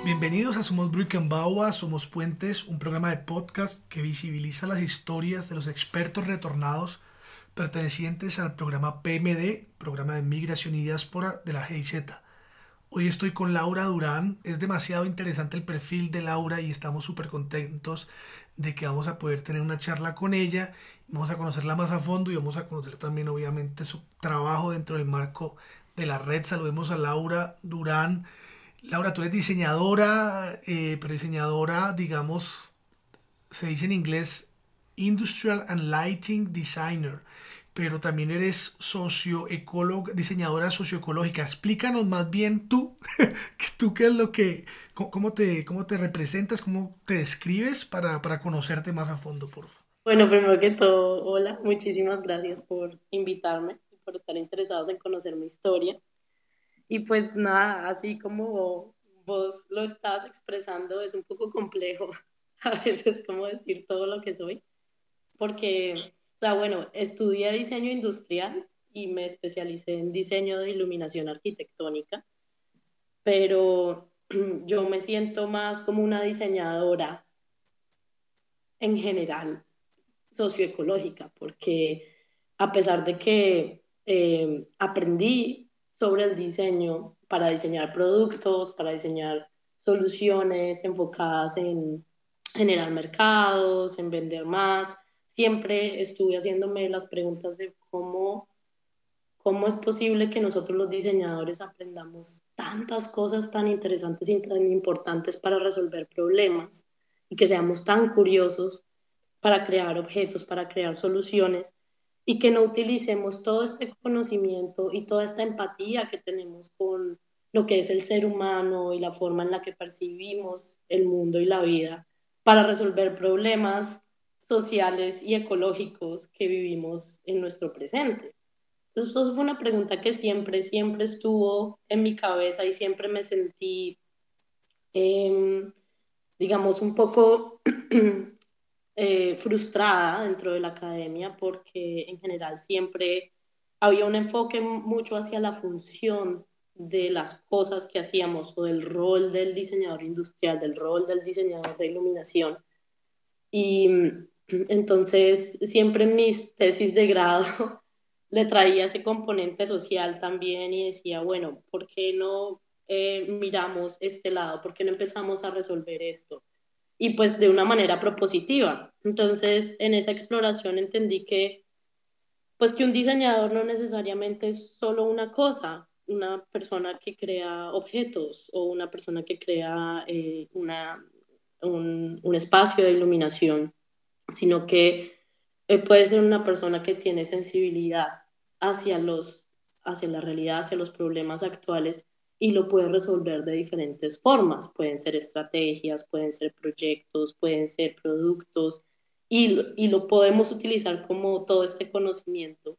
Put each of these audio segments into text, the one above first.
Bienvenidos a Somos Bruykenbauer, Somos Puentes, un programa de podcast que visibiliza las historias de los expertos retornados pertenecientes al programa PMD, Programa de Migración y Diáspora de la GIZ. Hoy estoy con Laura Durán. Es demasiado interesante el perfil de Laura y estamos súper contentos de que vamos a poder tener una charla con ella. Vamos a conocerla más a fondo y vamos a conocer también obviamente su trabajo dentro del marco de la red. Saludemos a Laura Durán. Laura, tú eres diseñadora, pero diseñadora, digamos, se dice en inglés Industrial and Lighting Designer, pero también eres diseñadora socioecológica. Explícanos más bien tú qué es lo que, cómo te representas, cómo te describes para conocerte más a fondo, por favor. Bueno, primero que todo, hola, muchísimas gracias por invitarme y por estar interesados en conocer mi historia. Y pues nada, así como vos lo estás expresando, es un poco complejo a veces como decir todo lo que soy, porque, o sea, bueno, estudié diseño industrial y me especialicé en diseño de iluminación arquitectónica, pero yo me siento más como una diseñadora en general socioecológica, porque a pesar de que aprendí sobre el diseño para diseñar productos, para diseñar soluciones enfocadas en generar mercados, en vender más, siempre estuve haciéndome las preguntas de cómo es posible que nosotros los diseñadores aprendamos tantas cosas tan interesantes y tan importantes para resolver problemas y que seamos tan curiosos para crear objetos, para crear soluciones y que no utilicemos todo este conocimiento y toda esta empatía que tenemos con lo que es el ser humano y la forma en la que percibimos el mundo y la vida para resolver problemas sociales y ecológicos que vivimos en nuestro presente. Entonces, eso fue una pregunta que siempre estuvo en mi cabeza y siempre me sentí, digamos, un poco frustrada dentro de la academia porque en general siempre había un enfoque mucho hacia la función de las cosas que hacíamos o del rol del diseñador industrial, del rol del diseñador de iluminación. Y entonces siempre en mis tesis de grado le traía ese componente social también y decía, bueno, ¿por qué no miramos este lado? ¿Por qué no empezamos a resolver esto? Y pues de una manera propositiva. Entonces, en esa exploración entendí que, pues que un diseñador no necesariamente es solo una cosa, una persona que crea objetos o una persona que crea un espacio de iluminación, sino que puede ser una persona que tiene sensibilidad hacia hacia la realidad, hacia los problemas actuales y lo puede resolver de diferentes formas. Pueden ser estrategias, pueden ser proyectos, pueden ser productos y lo podemos utilizar como todo este conocimiento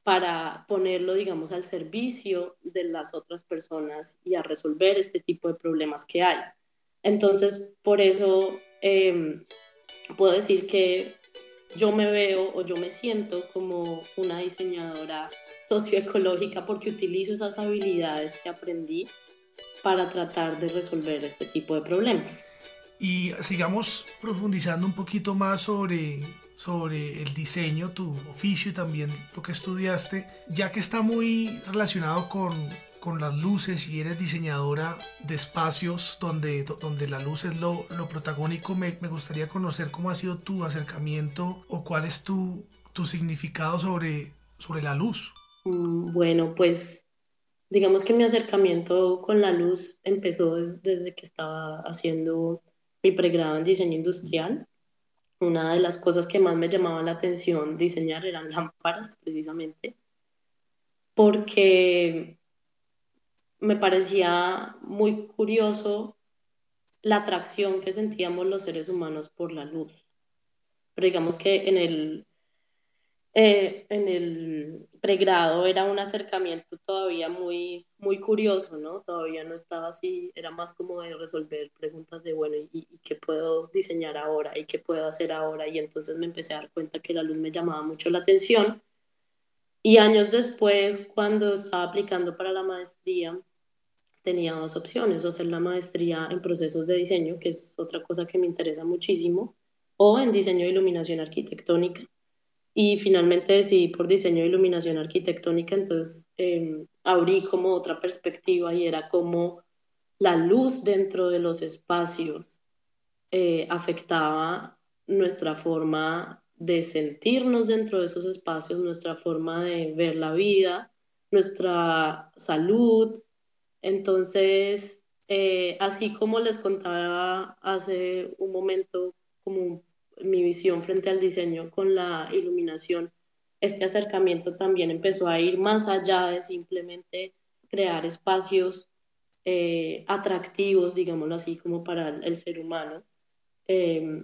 para ponerlo, digamos, al servicio de las otras personas y a resolver este tipo de problemas que hay. Entonces, por eso puedo decir que yo me veo o yo me siento como una diseñadora socioecológica porque utilizo esas habilidades que aprendí para tratar de resolver este tipo de problemas. Y sigamos profundizando un poquito más sobre el diseño, tu oficio y también lo que estudiaste, ya que está muy relacionado con las luces y eres diseñadora de espacios donde la luz es lo protagónico. Me gustaría conocer cómo ha sido tu acercamiento o cuál es tu significado sobre la luz. Bueno, pues digamos que mi acercamiento con la luz empezó desde que estaba haciendo mi pregrado en diseño industrial. Una de las cosas que más me llamaba la atención diseñar eran lámparas, precisamente, porque me parecía muy curioso la atracción que sentíamos los seres humanos por la luz. Pero digamos que en el pregrado era un acercamiento todavía muy, muy curioso, ¿no? Todavía no estaba así, era más como de resolver preguntas de, bueno, ¿y qué puedo diseñar ahora? ¿Y qué puedo hacer ahora? Y entonces me empecé a dar cuenta que la luz me llamaba mucho la atención. Y años después, cuando estaba aplicando para la maestría, tenía dos opciones: o hacer la maestría en procesos de diseño, que es otra cosa que me interesa muchísimo, o en diseño de iluminación arquitectónica. Y finalmente decidí por diseño de iluminación arquitectónica. Entonces abrí como otra perspectiva, y era como la luz dentro de los espacios afectaba nuestra forma de sentirnos dentro de esos espacios, nuestra forma de ver la vida, nuestra salud. Entonces, así como les contaba hace un momento, como mi visión frente al diseño con la iluminación, este acercamiento también empezó a ir más allá de simplemente crear espacios atractivos, digámoslo así, como para el ser humano. eh,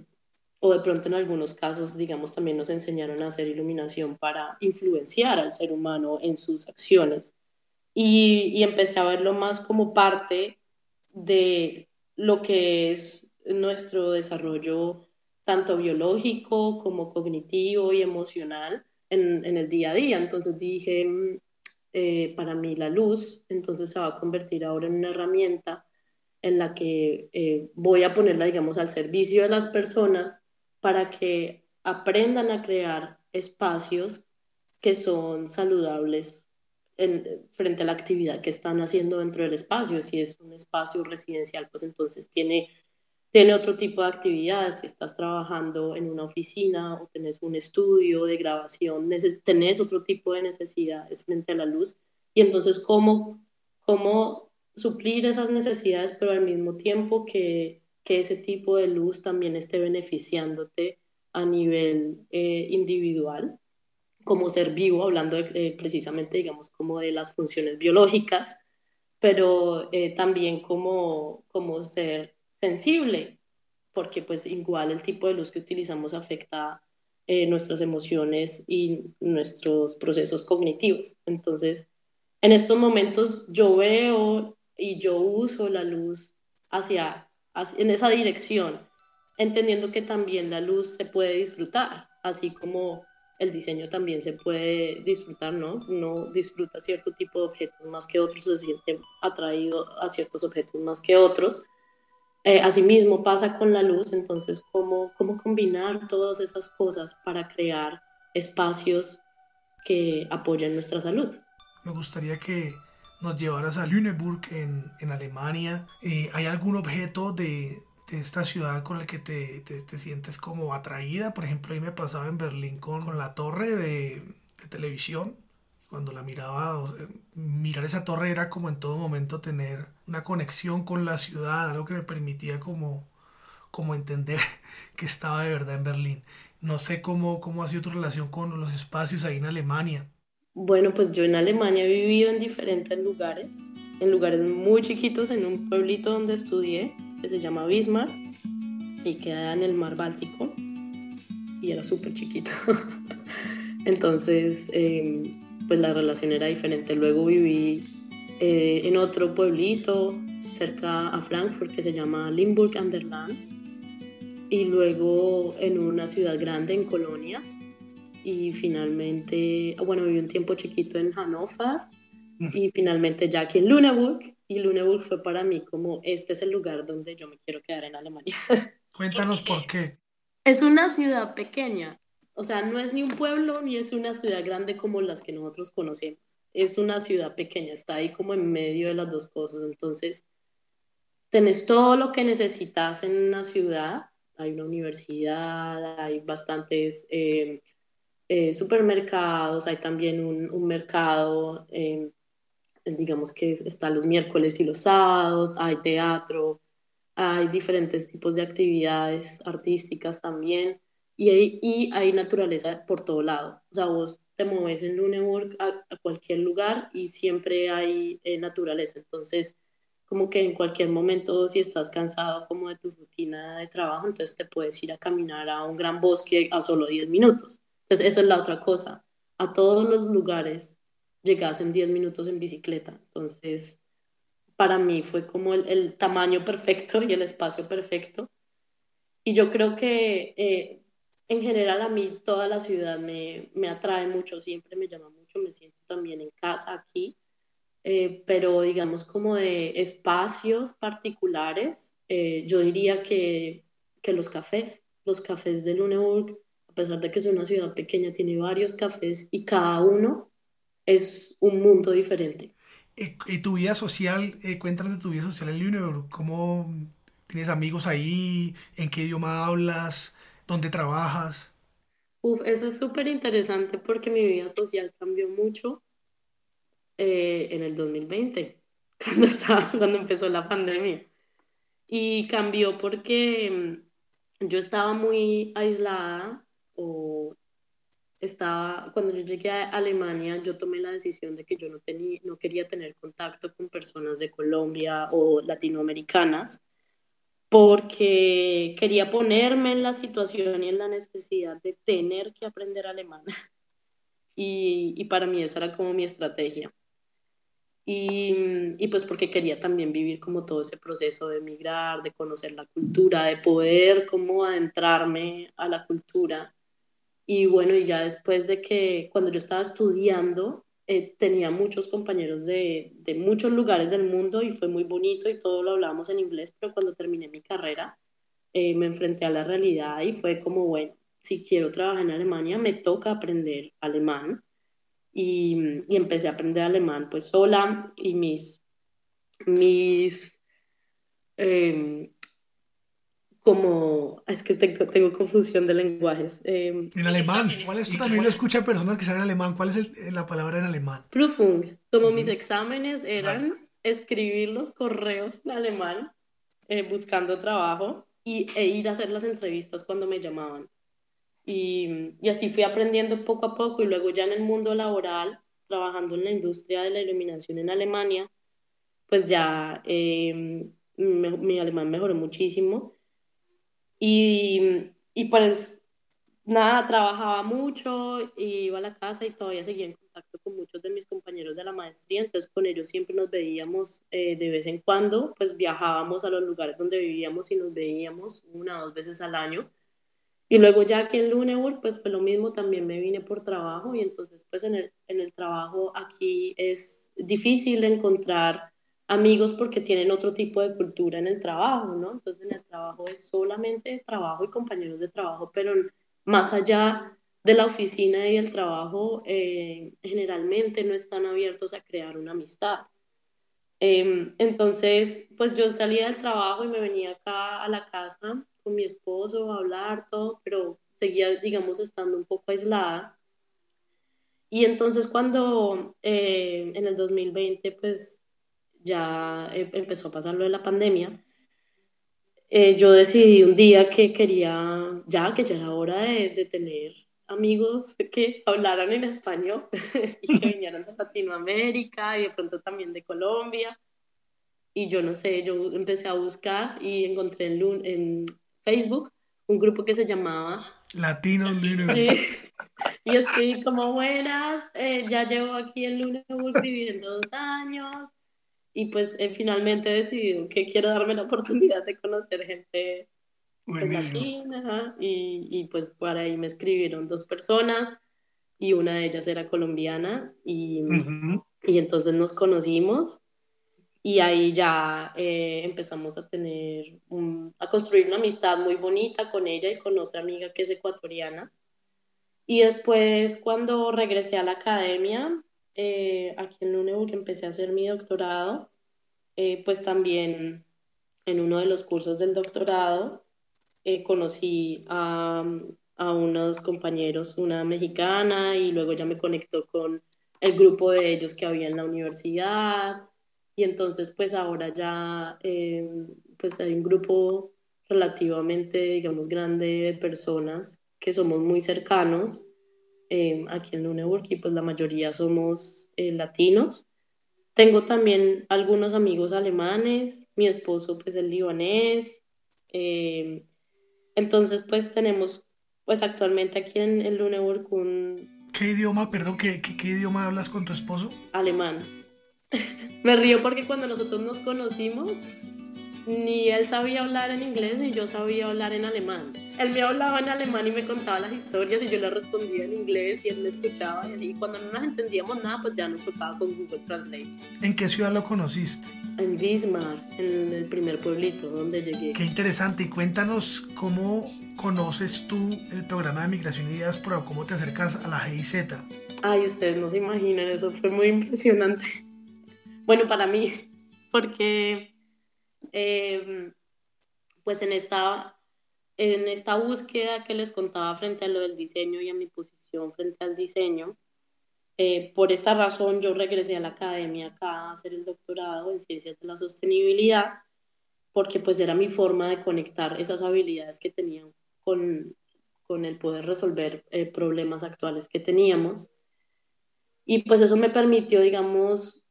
o de pronto en algunos casos, digamos, también nos enseñaron a hacer iluminación para influenciar al ser humano en sus acciones. Y empecé a verlo más como parte de lo que es nuestro desarrollo tanto biológico como cognitivo y emocional en el día a día. Entonces dije, para mí la luz entonces se va a convertir ahora en una herramienta en la que voy a ponerla, digamos, al servicio de las personas para que aprendan a crear espacios que son saludables frente a la actividad que están haciendo dentro del espacio. Si es un espacio residencial, pues entonces tiene otro tipo de actividades. Si estás trabajando en una oficina o tenés un estudio de grabación, tenés otro tipo de necesidades frente a la luz. Y entonces, ¿cómo suplir esas necesidades, pero al mismo tiempo que ese tipo de luz también esté beneficiándote a nivel individual, como ser vivo, hablando precisamente, digamos, como de las funciones biológicas, pero también como ser sensible, porque pues igual el tipo de luz que utilizamos afecta nuestras emociones y nuestros procesos cognitivos. Entonces, en estos momentos yo veo y yo uso la luz en esa dirección, entendiendo que también la luz se puede disfrutar, así como el diseño también se puede disfrutar, ¿no? Uno disfruta cierto tipo de objetos más que otros, se siente atraído a ciertos objetos más que otros. Asimismo pasa con la luz. Entonces, ¿cómo combinar todas esas cosas para crear espacios que apoyen nuestra salud? Me gustaría que nos llevaras a Lüneburg en Alemania. ¿Hay algún objeto de esta ciudad con el que te sientes como atraída? Por ejemplo, a mí me pasaba en Berlín con la torre de televisión. Cuando la miraba, o sea, mirar esa torre era como en todo momento tener una conexión con la ciudad, algo que me permitía como entender que estaba de verdad en Berlín. No sé cómo ha sido tu relación con los espacios ahí en Alemania. Bueno, pues yo en Alemania he vivido en lugares muy chiquitos, en un pueblito donde estudié, que se llama Bismarck, y queda en el mar Báltico, y era súper chiquito. Entonces, pues la relación era diferente. Luego viví en otro pueblito cerca a Frankfurt que se llama Limburg an der Lahn, y luego en una ciudad grande en Colonia, y finalmente, bueno, viví un tiempo chiquito en Hannover, y finalmente ya aquí en Lüneburg. y Lüneburg fue para mí como este es el lugar donde yo me quiero quedar en Alemania. Cuéntanos por qué. Es una ciudad pequeña, o sea, no es ni un pueblo ni es una ciudad grande como las que nosotros conocemos. Es una ciudad pequeña, está ahí como en medio de las dos cosas. Entonces, tenés todo lo que necesitas en una ciudad. Hay una universidad, hay bastantes supermercados, hay también un mercado, digamos que está los miércoles y los sábados, hay teatro, hay diferentes tipos de actividades artísticas también y hay naturaleza por todo lado. O sea, vos te mueves en Lüneburg a cualquier lugar y siempre hay naturaleza. Entonces, como que en cualquier momento, si estás cansado como de tu rutina de trabajo, entonces te puedes ir a caminar a un gran bosque a solo 10 minutos. Entonces, esa es la otra cosa. A todos los lugares llegas en 10 minutos en bicicleta. Entonces, para mí fue como el tamaño perfecto y el espacio perfecto. Y yo creo que en general a mí toda la ciudad me atrae mucho, siempre me llama mucho, me siento también en casa aquí, pero digamos como de espacios particulares, yo diría que los cafés de Lüneburg, a pesar de que es una ciudad pequeña, tiene varios cafés y cada uno es un mundo diferente. Y tu vida social, cuéntanos de tu vida social en Lüneburg. ¿Cómo tienes amigos ahí? ¿En qué idioma hablas? ¿Dónde trabajas? Uf, eso es súper interesante porque mi vida social cambió mucho en el 2020, cuando empezó la pandemia. Y cambió porque yo estaba muy aislada o cuando yo llegué a Alemania, yo tomé la decisión de que yo no quería tener contacto con personas de Colombia o latinoamericanas porque quería ponerme en la situación y en la necesidad de tener que aprender alemán. Y para mí esa era como mi estrategia. Y pues porque quería también vivir como todo ese proceso de emigrar, de conocer la cultura, de poder como adentrarme a la cultura. Y bueno, y ya después de que cuando yo estaba estudiando, tenía muchos compañeros de muchos lugares del mundo y fue muy bonito y todo lo hablábamos en inglés, pero cuando terminé mi carrera, me enfrenté a la realidad y fue como, bueno, si quiero trabajar en Alemania, me toca aprender alemán y empecé a aprender alemán pues sola y mis eh, es que tengo confusión de lenguajes. En alemán. ¿Cuál es? Esto también lo escucha personas que saben alemán. ¿Cuál es la palabra en alemán? Prüfung, como mis Ujú, exámenes exacto. eran escribir los correos en alemán buscando trabajo e ir a hacer las entrevistas cuando me llamaban. Y así fui aprendiendo poco a poco y luego ya en el mundo laboral, trabajando en la industria de la iluminación en Alemania, pues ya mi alemán mejoró muchísimo y pues nada, trabajaba mucho, iba a la casa y todavía seguía en contacto con muchos de mis compañeros de la maestría, entonces con ellos siempre nos veíamos de vez en cuando, pues viajábamos a los lugares donde vivíamos y nos veíamos 1 o 2 veces al año. Y luego ya aquí en Lüneburg, pues fue lo mismo, también me vine por trabajo y entonces pues en el trabajo aquí es difícil encontrar amigos porque tienen otro tipo de cultura en el trabajo, ¿no? Entonces en el trabajo es solamente trabajo y compañeros de trabajo, pero más allá de la oficina y el trabajo, generalmente no están abiertos a crear una amistad. Entonces, pues yo salía del trabajo y me venía acá a la casa con mi esposo a hablar todo, pero seguía, digamos, estando un poco aislada. Y entonces cuando en el 2020, pues ya empezó a pasar lo de la pandemia, yo decidí un día que que ya era hora de tener amigos que hablaran en español y que vinieran de Latinoamérica y de pronto también de Colombia. Y yo no sé, yo empecé a buscar y encontré en Facebook un grupo que se llamaba, Latinos sí, Lüneburg. y escribí como buenas, ya llevo aquí en Lüneburg viviendo 2 años y pues finalmente he decidido que quiero darme la oportunidad de conocer gente pues Buenísimo. latina, ajá, y pues por ahí me escribieron 2 personas y una de ellas era colombiana y Ujú. entonces nos conocimos. y ahí ya empezamos a a construir una amistad muy bonita con ella y con otra amiga que es ecuatoriana. Y después, cuando regresé a la academia, aquí en Lüneburg, empecé a hacer mi doctorado, pues también en uno de los cursos del doctorado conocí a unos compañeros, una mexicana, y luego ya me conectó con el grupo de ellos que había en la universidad. Y entonces, pues ahora ya, pues hay un grupo relativamente, digamos, grande de personas que somos muy cercanos aquí en Lüneburg, y pues la mayoría somos latinos. Tengo también algunos amigos alemanes, mi esposo pues es libanés, eh, entonces pues tenemos pues actualmente aquí en Lüneburg un ¿Qué idioma, perdón, qué idioma hablas con tu esposo? alemán. Me río porque cuando nosotros nos conocimos, ni él sabía hablar en inglés ni yo sabía hablar en alemán. Él me hablaba en alemán y me contaba las historias y yo le respondía en inglés y él me escuchaba y así. Y cuando no nos entendíamos nada, pues ya nos tocaba con Google Translate. ¿En qué ciudad lo conociste? En Wismar, en el primer pueblito donde llegué. Qué interesante. Y cuéntanos cómo conoces tú el programa de Migración y Diáspora o cómo te acercas a la GIZ. Ay, ustedes no se imaginan, eso fue muy impresionante. Bueno, para mí, porque eh, pues en esta búsqueda que les contaba frente a lo del diseño y a mi posición frente al diseño, por esta razón yo regresé a la academia acá a hacer el doctorado en ciencias de la sostenibilidad, porque pues era mi forma de conectar esas habilidades que tenía con, con el poder resolver problemas actuales que teníamos. Y pues eso me permitió, digamos,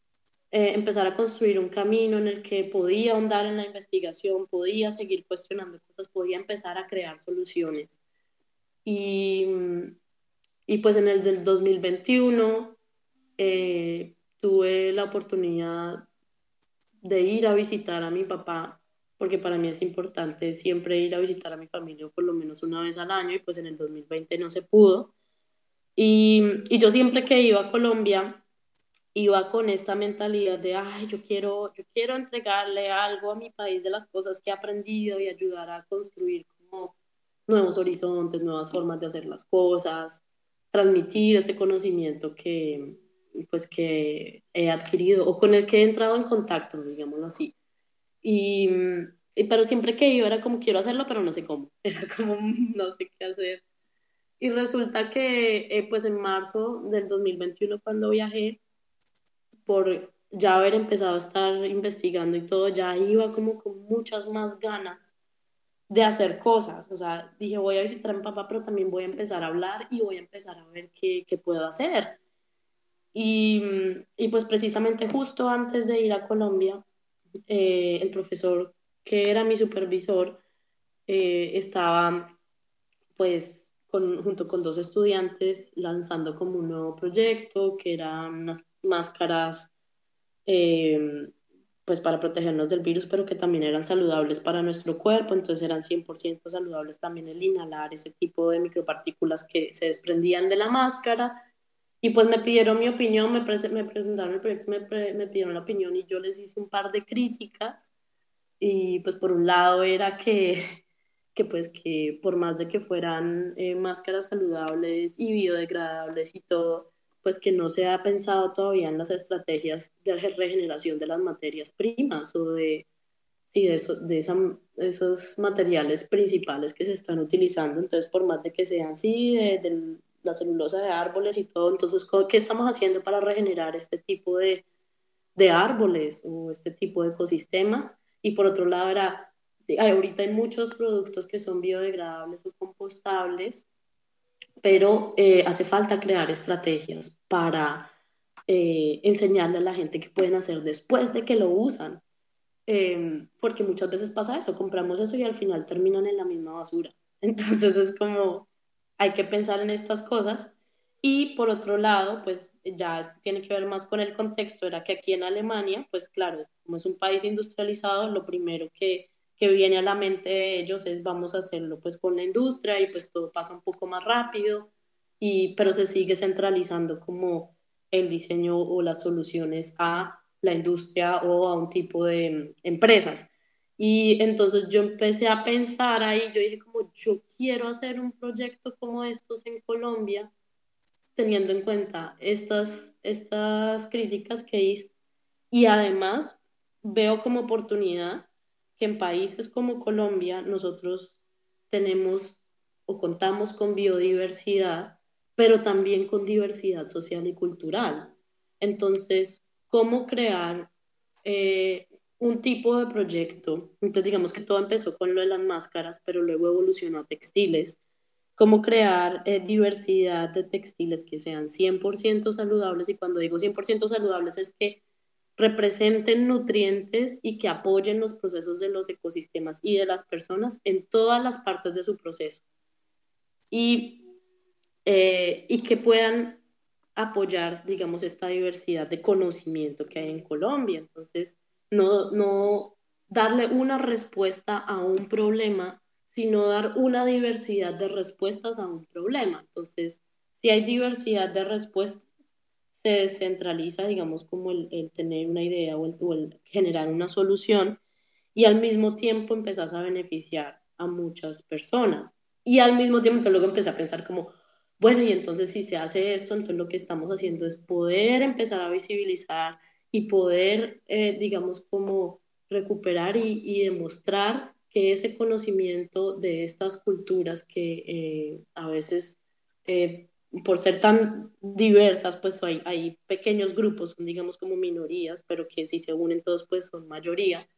empezar a construir un camino en el que podía ahondar en la investigación, podía seguir cuestionando cosas, podía empezar a crear soluciones. Y, y pues en el del 2021 tuve la oportunidad de ir a visitar a mi papá, porque para mí es importante siempre ir a visitar a mi familia por lo menos una vez al año, y pues en el 2020 no se pudo. Y yo siempre que iba a Colombia, iba con esta mentalidad de, ay, yo quiero entregarle algo a mi país de las cosas que he aprendido y ayudar a construir como nuevos horizontes, nuevas formas de hacer las cosas, transmitir ese conocimiento pues, que he adquirido o con el que he entrado en contacto, digámoslo así. Y, pero siempre que iba era como, quiero hacerlo, pero no sé cómo. Era como, no sé qué hacer. Y resulta que, pues en marzo del 2021 cuando viajé, por ya haber empezado a estar investigando y todo, ya iba como con muchas más ganas de hacer cosas. O sea, dije, voy a visitar a mi papá, pero también voy a empezar a hablar y voy a empezar a ver qué puedo hacer. Y pues precisamente justo antes de ir a Colombia, el profesor que era mi supervisor estaba pues junto con dos estudiantes lanzando como un nuevo proyecto que eran unas máscaras eh, pues para protegernos del virus, pero que también eran saludables para nuestro cuerpo, entonces eran 100% saludables también el inhalar ese tipo de micropartículas que se desprendían de la máscara. Y pues me pidieron mi opinión, me presentaron el proyecto, me pidieron la opinión y yo les hice un par de críticas. Y pues por un lado era que pues que por más de que fueran máscaras saludables y biodegradables y todo, pues que no se ha pensado todavía en las estrategias de regeneración de las materias primas o sí, esos materiales principales que se están utilizando. Entonces, por más de que sean, sí, de la celulosa de árboles y todo, entonces, ¿qué estamos haciendo para regenerar este tipo de árboles o este tipo de ecosistemas? Y por otro lado era, sí, ahorita hay muchos productos que son biodegradables o compostables, pero hace falta crear estrategias para enseñarle a la gente qué pueden hacer después de que lo usan. Porque muchas veces pasa eso, compramos eso y al final terminan en la misma basura. Entonces es como, hay que pensar en estas cosas. Y por otro lado, pues ya esto tiene que ver más con el contexto, era que aquí en Alemania, pues claro, como es un país industrializado, lo primero que viene a la mente de ellos es vamos a hacerlo pues con la industria y pues todo pasa un poco más rápido, pero se sigue centralizando como el diseño o las soluciones a la industria o a un tipo de empresas. Y entonces yo empecé a pensar ahí, yo dije como yo quiero hacer un proyecto como estos en Colombia, teniendo en cuenta estas críticas que hice. Y además veo como oportunidad que en países como Colombia nosotros tenemos o contamos con biodiversidad, pero también con diversidad social y cultural. Entonces, ¿cómo crear un tipo de proyecto? Entonces, digamos que todo empezó con lo de las máscaras, pero luego evolucionó a textiles. ¿Cómo crear diversidad de textiles que sean 100% saludables? Y cuando digo 100% saludables es que representen nutrientes y que apoyen los procesos de los ecosistemas y de las personas en todas las partes de su proceso y, y que puedan apoyar, digamos, esta diversidad de conocimiento que hay en Colombia. Entonces, no darle una respuesta a un problema, sino dar una diversidad de respuestas a un problema. Entonces, si hay diversidad de respuestas, se descentraliza, digamos, como el tener una idea o el generar una solución y al mismo tiempo empezás a beneficiar a muchas personas. Y al mismo tiempo, entonces luego empecé a pensar como, bueno, y entonces si se hace esto, entonces lo que estamos haciendo es poder empezar a visibilizar y poder, digamos, como recuperar y demostrar que ese conocimiento de estas culturas que a veces por ser tan diversas, pues hay pequeños grupos, son digamos como minorías, pero que si se unen todos, pues son mayoría,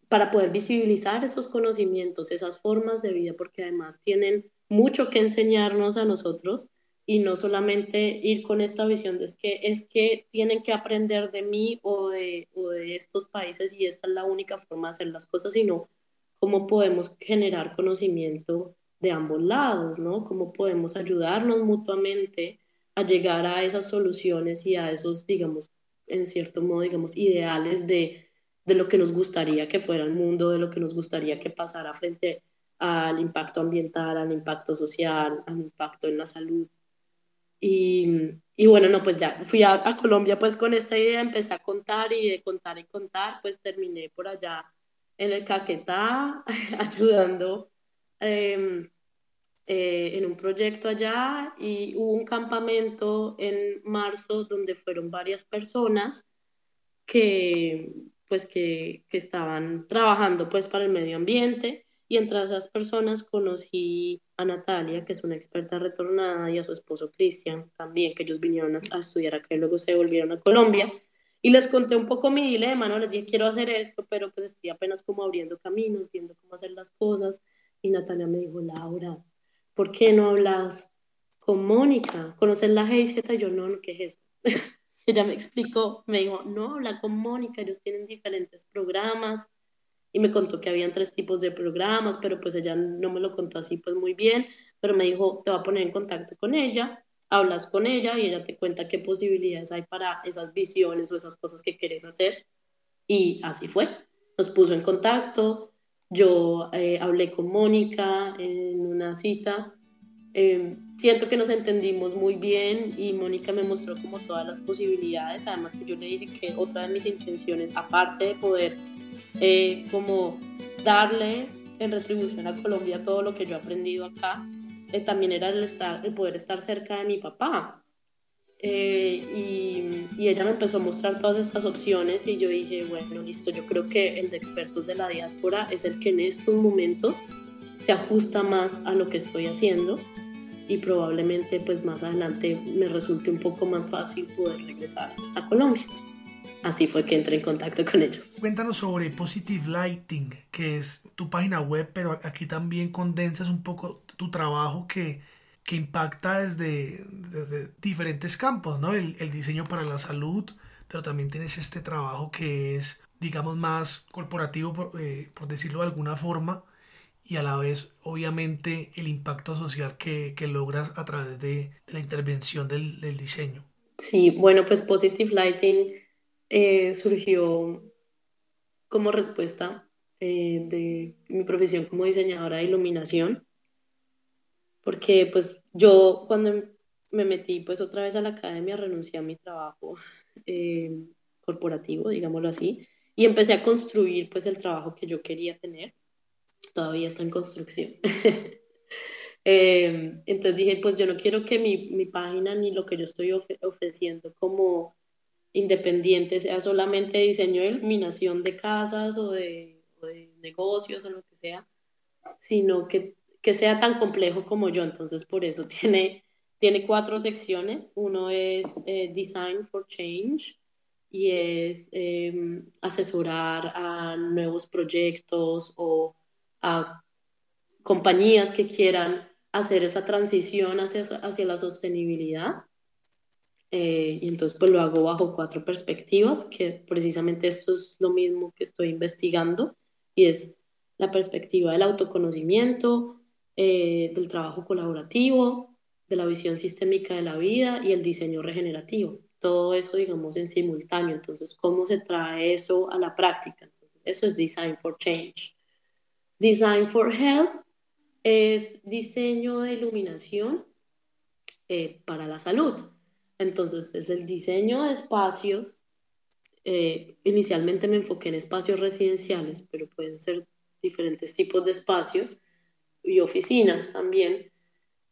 para poder visibilizar esos conocimientos, esas formas de vida, porque además tienen mucho que enseñarnos a nosotros y no solamente ir con esta visión de es que tienen que aprender de mí o de estos países y esta es la única forma de hacer las cosas, sino cómo podemos generar conocimiento de ambos lados, ¿no? Cómo podemos ayudarnos mutuamente a llegar a esas soluciones y a esos, digamos, en cierto modo, digamos, ideales de lo que nos gustaría que fuera el mundo, de lo que nos gustaría que pasara frente al impacto ambiental, al impacto social, al impacto en la salud. Y bueno, no, pues ya fui a Colombia pues con esta idea, empecé a contar y de contar y contar, pues terminé por allá en el Caquetá ayudando eh, en un proyecto allá y hubo un campamento en marzo donde fueron varias personas que, pues, que estaban trabajando pues para el medio ambiente y entre esas personas conocí a Natalia, que es una experta retornada, y a su esposo Cristian también, que ellos vinieron a estudiar acá y luego se volvieron a Colombia. Y les conté un poco mi dilema, ¿no? Les dije, quiero hacer esto, pero pues estoy apenas como abriendo caminos, viendo cómo hacer las cosas. Y Natalia me dijo, Laura, ¿por qué no hablas con Mónica? ¿Conoces la GIZ? Y yo, no, no, ¿qué es eso? Ella me explicó, me dijo, no, habla con Mónica, ellos tienen diferentes programas y me contó que habían tres tipos de programas, pero pues ella no me lo contó así pues muy bien, pero me dijo, te va a poner en contacto con ella, hablas con ella y ella te cuenta qué posibilidades hay para esas visiones o esas cosas que quieres hacer y así fue, nos puso en contacto, yo hablé con Mónica en una cita, siento que nos entendimos muy bien y Mónica me mostró como todas las posibilidades, además que yo le dije que otra de mis intenciones, aparte de poder como darle en retribución a Colombia todo lo que yo he aprendido acá, también era el poder estar cerca de mi papá. Y ella me empezó a mostrar todas estas opciones y yo dije, bueno, listo, yo creo que el de expertos de la diáspora es el que en estos momentos se ajusta más a lo que estoy haciendo y probablemente pues más adelante me resulte un poco más fácil poder regresar a Colombia. Así fue que entré en contacto con ellos. Cuéntanos sobre Positive Lighting, que es tu página web, pero aquí también condensas un poco tu trabajo que impacta desde diferentes campos, ¿no? El diseño para la salud, pero también tienes este trabajo que es, digamos, más corporativo, por decirlo de alguna forma, y a la vez, obviamente, el impacto social que logras a través de la intervención del diseño. Sí, bueno, pues Positive Lighting surgió como respuesta de mi profesión como diseñadora de iluminación, porque pues yo cuando me metí pues otra vez a la academia renuncié a mi trabajo eh, corporativo, digámoslo así, y empecé a construir pues el trabajo que yo quería tener. Todavía está en construcción. Entonces dije, pues yo no quiero que mi página ni lo que yo estoy ofreciendo como independiente sea solamente diseño de iluminación de casas o de negocios o lo que sea, sino que sea tan complejo como yo. Entonces, por eso tiene cuatro secciones. Uno es Design for Change y es asesorar a nuevos proyectos o a compañías que quieran hacer esa transición hacia la sostenibilidad. Y entonces pues lo hago bajo cuatro perspectivas, que precisamente esto es lo mismo que estoy investigando, y es la perspectiva del autoconocimiento, del trabajo colaborativo, de la visión sistémica de la vida y el diseño regenerativo. Todo eso, digamos, en simultáneo. Entonces, ¿cómo se trae eso a la práctica? Entonces, eso es Design for Change. Design for Health es diseño de iluminación para la salud. Entonces, es el diseño de espacios. Inicialmente me enfoqué en espacios residenciales, pero pueden ser diferentes tipos de espacios y oficinas también,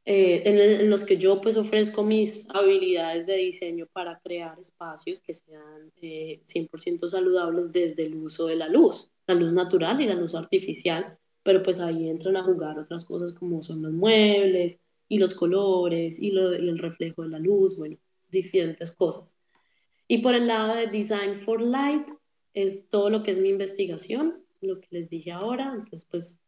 en los que yo pues ofrezco mis habilidades de diseño para crear espacios que sean 100% saludables desde el uso de la luz natural y la luz artificial, pero pues ahí entran a jugar otras cosas como son los muebles y los colores y el reflejo de la luz, bueno, diferentes cosas. Y por el lado de Design for Light es todo lo que es mi investigación, lo que les dije ahora. Entonces, pues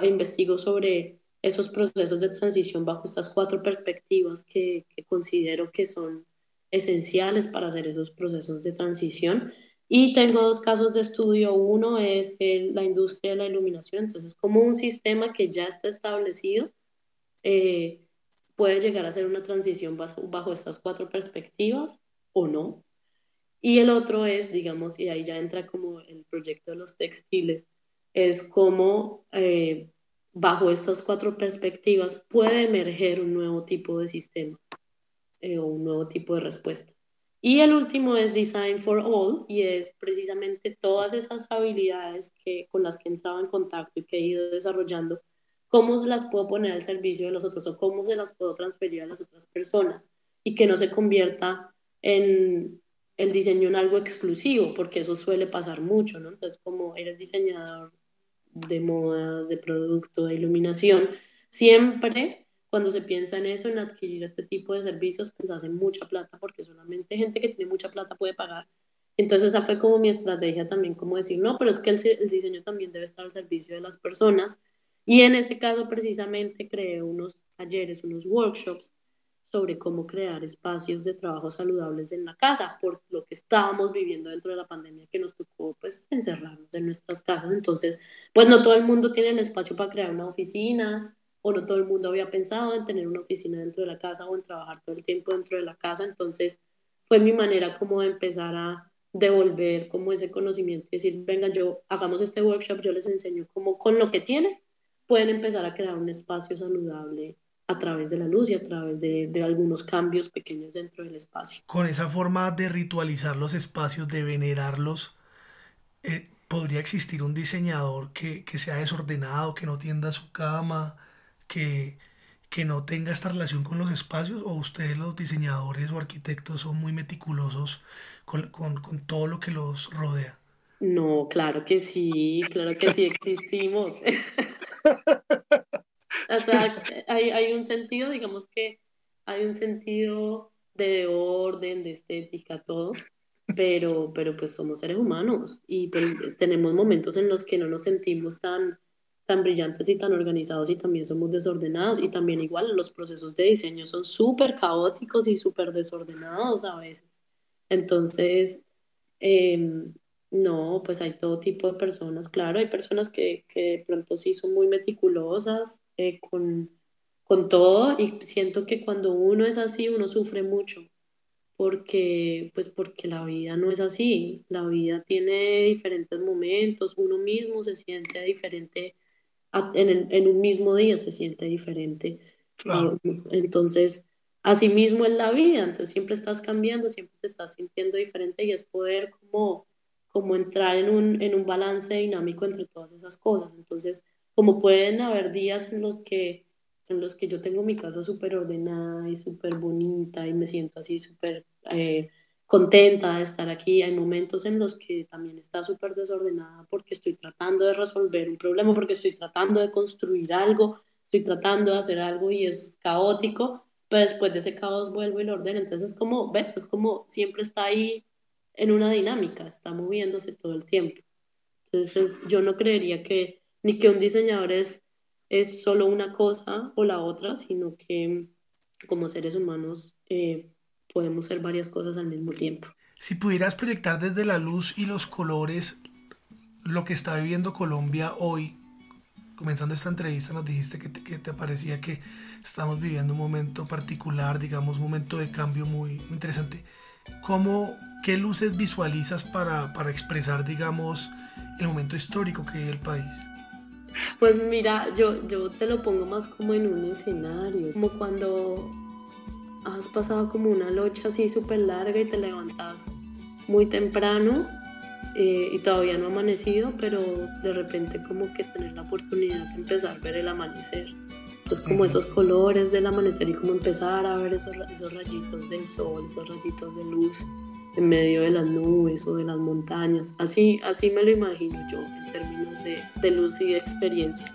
investigo sobre esos procesos de transición bajo estas cuatro perspectivas que considero que son esenciales para hacer esos procesos de transición. Y tengo dos casos de estudio. Uno es la industria de la iluminación. Entonces, como un sistema que ya está establecido eh, puede llegar a ser una transición bajo estas cuatro perspectivas o no. Y el otro es, digamos, y ahí ya entra como el proyecto de los textiles, es cómo bajo estas cuatro perspectivas puede emerger un nuevo tipo de sistema o un nuevo tipo de respuesta. Y el último es Design for All y es precisamente todas esas habilidades con las que entraba en contacto y que he ido desarrollando, cómo se las puedo poner al servicio de los otros o cómo se las puedo transferir a las otras personas y que no se convierta en el diseño en algo exclusivo, porque eso suele pasar mucho, ¿no? Entonces, como eres diseñador de modas, de producto, de iluminación, siempre cuando se piensa en eso, en adquirir este tipo de servicios, pues hacen mucha plata porque solamente gente que tiene mucha plata puede pagar. Entonces esa fue como mi estrategia también, como decir, no, pero es que el diseño también debe estar al servicio de las personas. Y en ese caso precisamente creé unos talleres, unos workshops sobre cómo crear espacios de trabajo saludables en la casa, por lo que estábamos viviendo dentro de la pandemia que nos tocó pues encerrarnos en nuestras casas. Entonces, pues no todo el mundo tiene el espacio para crear una oficina, o no todo el mundo había pensado en tener una oficina dentro de la casa o en trabajar todo el tiempo dentro de la casa. Entonces, fue mi manera como de empezar a devolver como ese conocimiento y decir, venga, hagamos este workshop, yo les enseño cómo con lo que tienen pueden empezar a crear un espacio saludable a través de la luz y a través de algunos cambios pequeños dentro del espacio. Con esa forma de ritualizar los espacios, de venerarlos, podría existir un diseñador que sea desordenado, que no tienda su cama, que, que no tenga esta relación con los espacios, o ustedes los diseñadores o arquitectos son muy meticulosos con todo lo que los rodea. No, claro que sí existimos. O sea, hay un sentido, digamos que hay un sentido de orden, de estética, todo, pero pues somos seres humanos y pues, tenemos momentos en los que no nos sentimos tan brillantes y tan organizados y también somos desordenados y también igual los procesos de diseño son súper caóticos y súper desordenados a veces. Entonces, em, no, pues hay todo tipo de personas, claro, hay personas que de pronto sí son muy meticulosas con todo y siento que cuando uno es así, uno sufre mucho porque la vida no es así, la vida tiene diferentes momentos, uno mismo se siente diferente, en un mismo día se siente diferente. Claro. Entonces, así mismo en la vida, entonces siempre estás cambiando, siempre te estás sintiendo diferente y es poder como entrar en un balance dinámico entre todas esas cosas. Entonces, como pueden haber días en los que yo tengo mi casa súper ordenada y súper bonita y me siento así súper contenta de estar aquí, hay momentos en los que también está súper desordenada porque estoy tratando de resolver un problema, porque estoy tratando de construir algo, estoy tratando de hacer algo y es caótico, pero después de ese caos vuelvo y lo ordeno. Entonces es como, ¿ves? Es como siempre está ahí en una dinámica, está moviéndose todo el tiempo. Entonces yo no creería que ni que un diseñador es solo una cosa o la otra, sino que como seres humanos podemos ser varias cosas al mismo tiempo. Si pudieras proyectar desde la luz y los colores lo que está viviendo Colombia hoy, comenzando esta entrevista nos dijiste que te parecía que estamos viviendo un momento particular, digamos, un momento de cambio muy, muy interesante. ¿Qué luces visualizas para expresar, digamos, el momento histórico que vive el país? Pues mira, yo te lo pongo más como en un escenario, como cuando has pasado como una noche así súper larga y te levantas muy temprano y todavía no ha amanecido, pero de repente como que tener la oportunidad de empezar a ver el amanecer. Entonces como Ujú. esos colores del amanecer y como empezar a ver esos rayitos del sol, esos rayitos de luz en medio de las nubes o de las montañas. Así me lo imagino yo en términos de luz y de experiencia.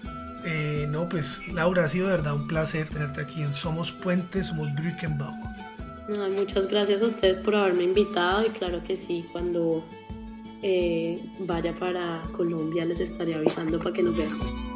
No, pues Laura, ha sido de verdad un placer tenerte aquí en Somos Puentes, somos Brückenbauer. Ay, muchas gracias a ustedes por haberme invitado y claro que sí, cuando vaya para Colombia les estaré avisando para que nos veamos.